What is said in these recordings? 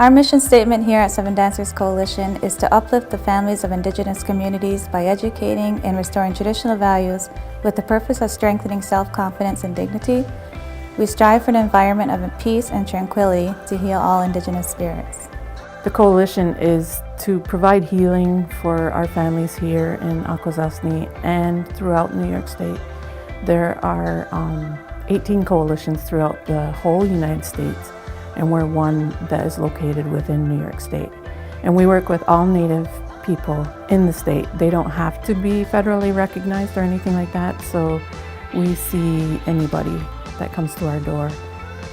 Our mission statement here at Seven Dancers Coalition is to uplift the families of Indigenous communities by educating and restoring traditional values with the purpose of strengthening self-confidence and dignity. We strive for an environment of peace and tranquility to heal all Indigenous spirits. The coalition is to provide healing for our families here in Akwesasne and throughout New York State. There are 18 coalitions throughout the whole United States, and we're one that is located within New York State. And we work with all Native people in the state. They don't have to be federally recognized or anything like that, so we see anybody that comes to our door.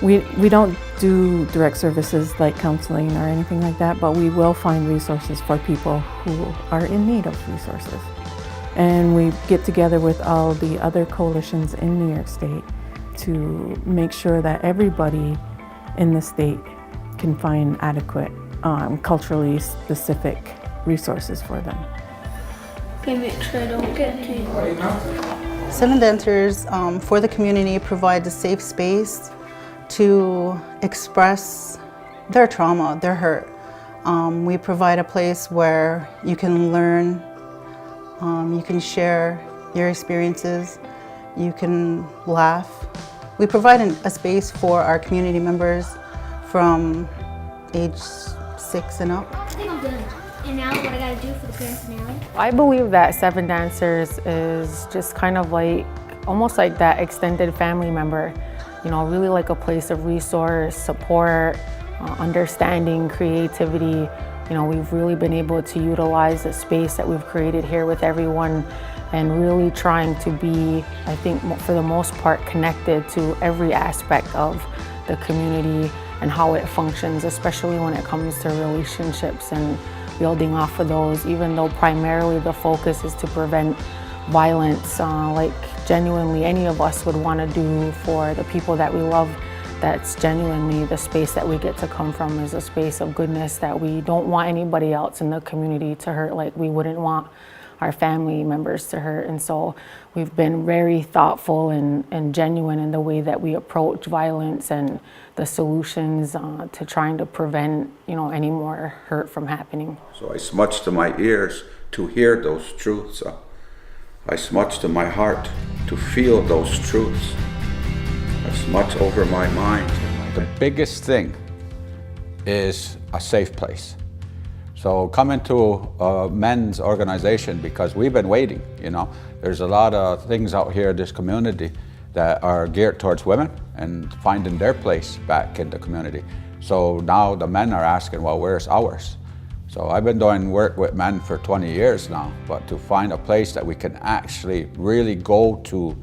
We don't do direct services like counseling or anything like that, but we will find resources for people who are in need of resources. And we get together with all the other coalitions in New York State to make sure that everybody in the state can find adequate, culturally specific resources for them. Okay, make sure I don't get to. Seven Dancers for the community provides a safe space to express their trauma, their hurt. We provide a place where you can learn, you can share your experiences, you can laugh. We provide a space for our community members from age 6 and up. I think I'm good. And now what I gotta do for the parents now? I believe that Seven Dancers is just kind of like, almost like that extended family member. You know, really like a place of resource, support, understanding, creativity. You know, we've really been able to utilize the space that we've created here with everyone and really trying to be, I think, for the most part, connected to every aspect of the community and how it functions, especially when it comes to relationships and building off of those, even though primarily the focus is to prevent violence, like genuinely any of us would want to do for the people that we love. That's genuinely the space that we get to come from, is a space of goodness that we don't want anybody else in the community to hurt like we wouldn't want our family members to hurt. And so we've been very thoughtful and genuine in the way that we approach violence and the solutions to trying to prevent, you know, any more hurt from happening. So I smudge to my ears to hear those truths. I smudge to my heart to feel those truths. I smudge over my mind. The biggest thing is a safe place. So coming to a men's organization, because we've been waiting, you know. There's a lot of things out here in this community that are geared towards women and finding their place back in the community. So now the men are asking, well, where's ours? So I've been doing work with men for 20 years now, but to find a place that we can actually really go to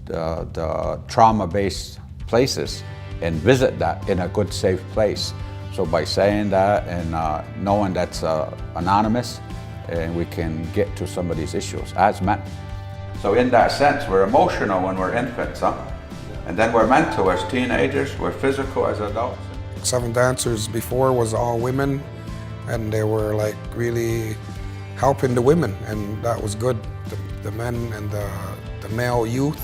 the trauma-based places and visit that in a good, safe place. So by saying that and knowing that's anonymous, and we can get to some of these issues as men. So in that sense, we're emotional when we're infants, huh? And then we're mental as teenagers, we're physical as adults. Seven Dancers before was all women, and they were like really helping the women, and that was good. The men and the male youth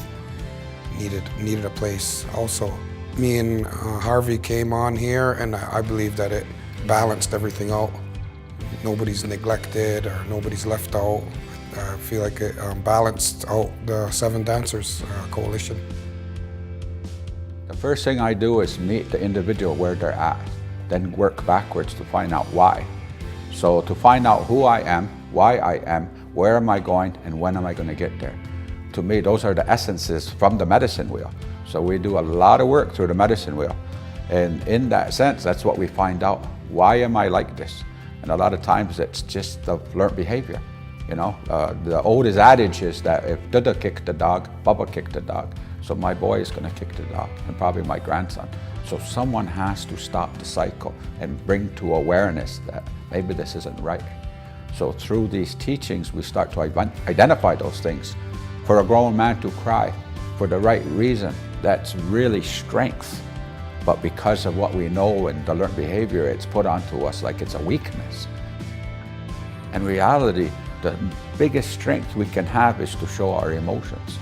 needed a place also. Me and Harvey came on here, and I believe that it balanced everything out. Nobody's neglected or nobody's left out. I feel like it balanced out the Seven Dancers Coalition. The first thing I do is meet the individual where they're at, then work backwards to find out why. So to find out who I am, why I am, where am I going, and when am I going to get there. To me, those are the essences from the medicine wheel. So we do a lot of work through the medicine wheel. And in that sense, that's what we find out. Why am I like this? And a lot of times it's just the learned behavior. You know, the oldest adage is that if Dada kicked the dog, Bubba kicked the dog. So my boy is gonna kick the dog, and probably my grandson. So someone has to stop the cycle and bring to awareness that maybe this isn't right. So through these teachings, we start to identify those things. For a grown man to cry for the right reason, that's really strength. But because of what we know and the learned behavior, it's put onto us like it's a weakness. In reality, the biggest strength we can have is to show our emotions.